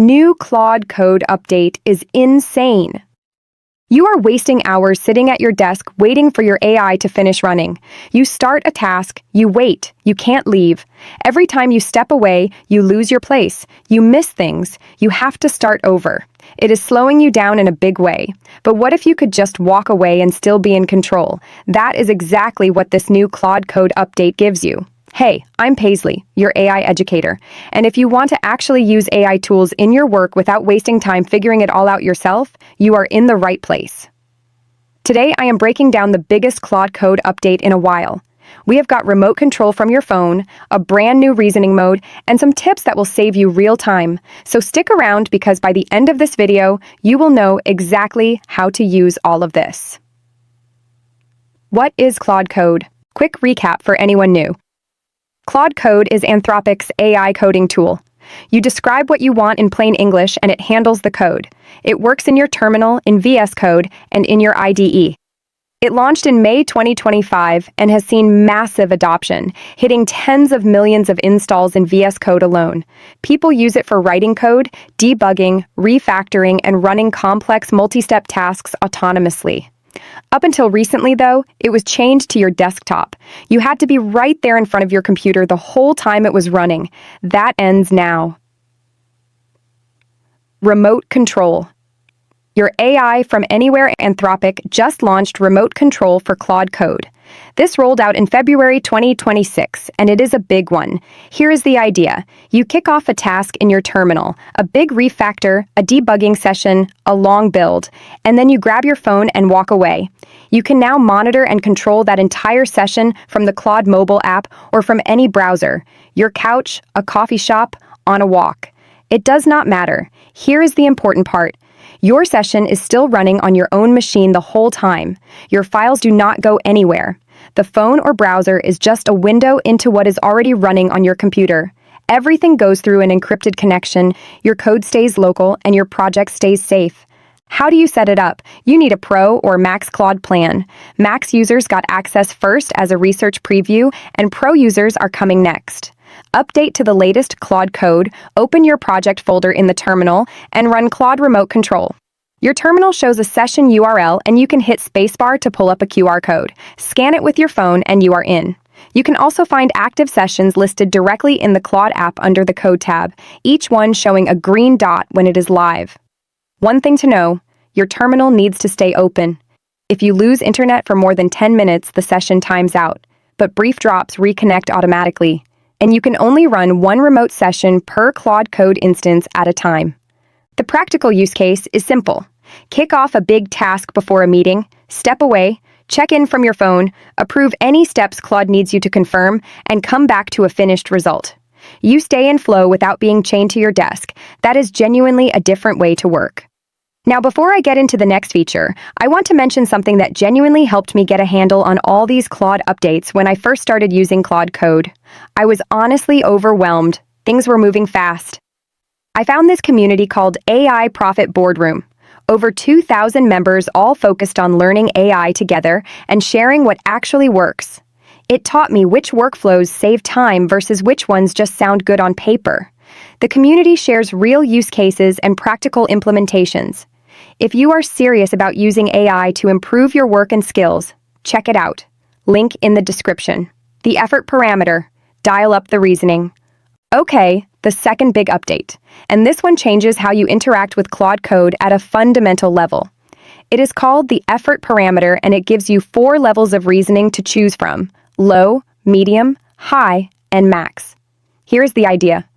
New Claude Code update is insane. You are wasting hours sitting at your desk waiting for your AI to finish running. You start a task, you wait, you can't leave. Every time you step away, you lose your place. You miss things. You have to start over. It is slowing you down in a big way. But what if you could just walk away and still be in control? That is exactly what this new Claude Code update gives you. Hey, I'm Paisley, your AI educator, and if you want to actually use AI tools in your work without wasting time figuring it all out yourself, you are in the right place. Today, I am breaking down the biggest Claude Code update in a while. We have got remote control from your phone, a brand new reasoning mode, and some tips that will save you real time. So stick around because by the end of this video, you will know exactly how to use all of this. What is Claude Code? Quick recap for anyone new. Claude Code is Anthropic's AI coding tool. You describe what you want in plain English and it handles the code. It works in your terminal, in VS Code, and in your IDE. It launched in May 2025 and has seen massive adoption, hitting tens of millions of installs in VS Code alone. People use it for writing code, debugging, refactoring, and running complex multi-step tasks autonomously. Up until recently, though, it was chained to your desktop. You had to be right there in front of your computer the whole time it was running. That ends now. Remote control. Your AI from anywhere Anthropic just launched remote control for Claude Code. This rolled out in February 2026, and it is a big one. Here is the idea. You kick off a task in your terminal, a big refactor, a debugging session, a long build, and then you grab your phone and walk away. You can now monitor and control that entire session from the Claude mobile app or from any browser, your couch, a coffee shop, on a walk. It does not matter. Here is the important part. Your session is still running on your own machine the whole time. Your files do not go anywhere. The phone or browser is just a window into what is already running on your computer. Everything goes through an encrypted connection, your code stays local, and your project stays safe. How do you set it up? You need a Pro or Max Claude plan. Max users got access first as a research preview, and Pro users are coming next. Update to the latest Claude Code, open your project folder in the terminal, and run Claude Remote Control. Your terminal shows a session URL and you can hit spacebar to pull up a QR code. Scan it with your phone and you are in. You can also find active sessions listed directly in the Claude app under the Code tab, each one showing a green dot when it is live. One thing to know, your terminal needs to stay open. If you lose internet for more than 10 minutes, the session times out, but brief drops reconnect automatically. And you can only run one remote session per Claude Code instance at a time. The practical use case is simple. Kick off a big task before a meeting, step away, check in from your phone, approve any steps Claude needs you to confirm, and come back to a finished result. You stay in flow without being chained to your desk. That is genuinely a different way to work. Now, before I get into the next feature, I want to mention something that genuinely helped me get a handle on all these Claude updates when I first started using Claude Code. I was honestly overwhelmed. Things were moving fast. I found this community called AI Profit Boardroom. Over 2,000 members all focused on learning AI together and sharing what actually works. It taught me which workflows save time versus which ones just sound good on paper. The community shares real use cases and practical implementations. If you are serious about using AI to improve your work and skills, check it out. Link in the description. The effort parameter. Dial up the reasoning. Okay, the second big update. And this one changes how you interact with Claude Code at a fundamental level. It is called the effort parameter and it gives you 4 levels of reasoning to choose from: low, medium, high, and max. Here's the idea.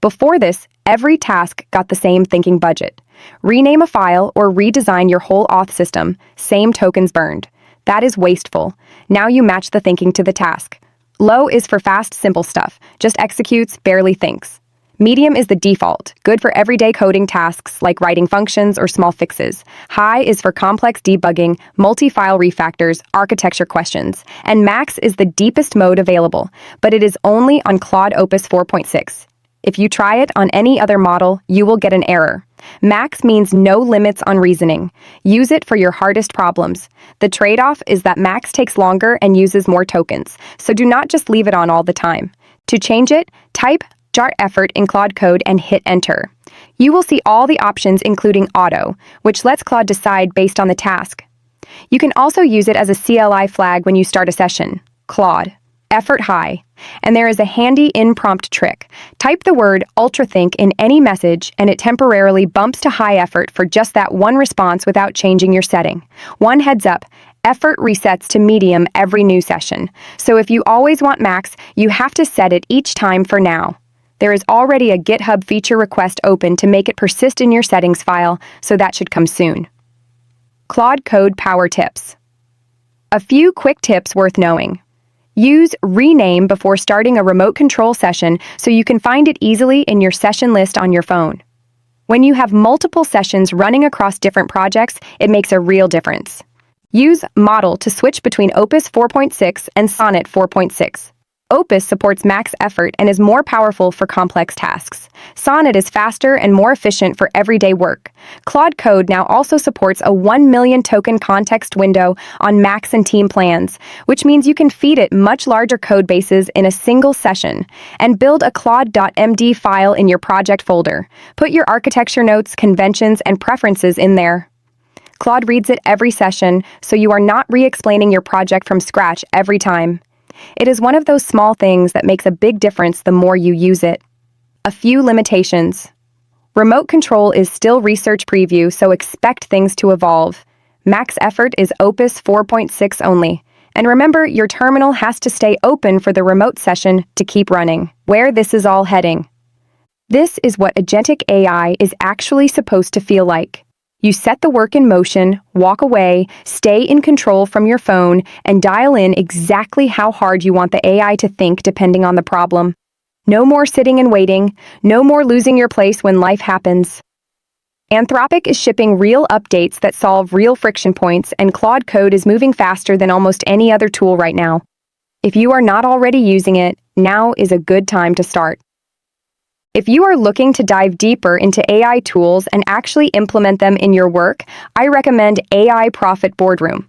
Before this, every task got the same thinking budget. Rename a file or redesign your whole auth system, same tokens burned. That is wasteful. Now you match the thinking to the task. Low is for fast, simple stuff, just executes, barely thinks. Medium is the default, good for everyday coding tasks like writing functions or small fixes. High is for complex debugging, multi-file refactors, architecture questions. And max is the deepest mode available, but it is only on Claude Opus 4.6. If you try it on any other model, you will get an error. Max means no limits on reasoning. Use it for your hardest problems. The trade-off is that Max takes longer and uses more tokens, so do not just leave it on all the time. To change it, type Start Effort in Claude Code and hit Enter. You will see all the options including Auto, which lets Claude decide based on the task. You can also use it as a CLI flag when you start a session. Claude, Effort High. And there is a handy in-prompt trick. Type the word UltraThink in any message and it temporarily bumps to high effort for just that one response without changing your setting. One heads up, effort resets to medium every new session. So if you always want max, you have to set it each time for now. There is already a GitHub feature request open to make it persist in your settings file, so that should come soon. Claude Code Power Tips. A few quick tips worth knowing. Use rename before starting a remote control session so you can find it easily in your session list on your phone. When you have multiple sessions running across different projects, it makes a real difference. Use Model to switch between Opus 4.6 and Sonnet 4.6. Opus supports max effort and is more powerful for complex tasks. Sonnet is faster and more efficient for everyday work. Claude Code now also supports a 1 million token context window on max and team plans, which means you can feed it much larger code bases in a single session and build a Claude.md file in your project folder. Put your architecture notes, conventions, and preferences in there. Claude reads it every session, so you are not re-explaining your project from scratch every time. It is one of those small things that makes a big difference the more you use it. A few limitations. Remote control is still research preview, so expect things to evolve. Max effort is Opus 4.6 only. And remember, your terminal has to stay open for the remote session to keep running. Where this is all heading. This is what Agentic AI is actually supposed to feel like. You set the work in motion, walk away, stay in control from your phone, and dial in exactly how hard you want the AI to think depending on the problem. No more sitting and waiting, no more losing your place when life happens. Anthropic is shipping real updates that solve real friction points, and Claude Code is moving faster than almost any other tool right now. If you are not already using it, now is a good time to start. If you are looking to dive deeper into AI tools and actually implement them in your work, I recommend AI Profit Boardroom.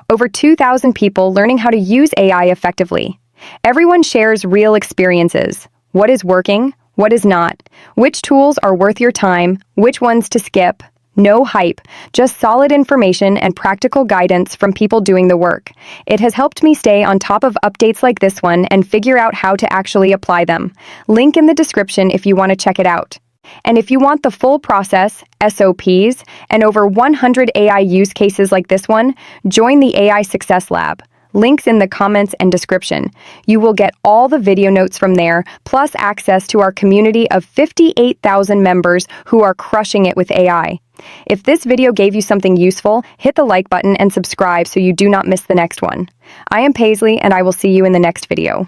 Over 2,000 people learning how to use AI effectively. Everyone shares real experiences. What is working? What is not? Which tools are worth your time? Which ones to skip? No hype, just solid information and practical guidance from people doing the work. It has helped me stay on top of updates like this one and figure out how to actually apply them. Link in the description if you want to check it out. And if you want the full process, SOPs, and over 100 AI use cases like this one, join the AI Success Lab. Links in the comments and description. You will get all the video notes from there, plus access to our community of 58,000 members who are crushing it with AI. If this video gave you something useful, hit the like button and subscribe so you do not miss the next one. I am Paisley, and I will see you in the next video.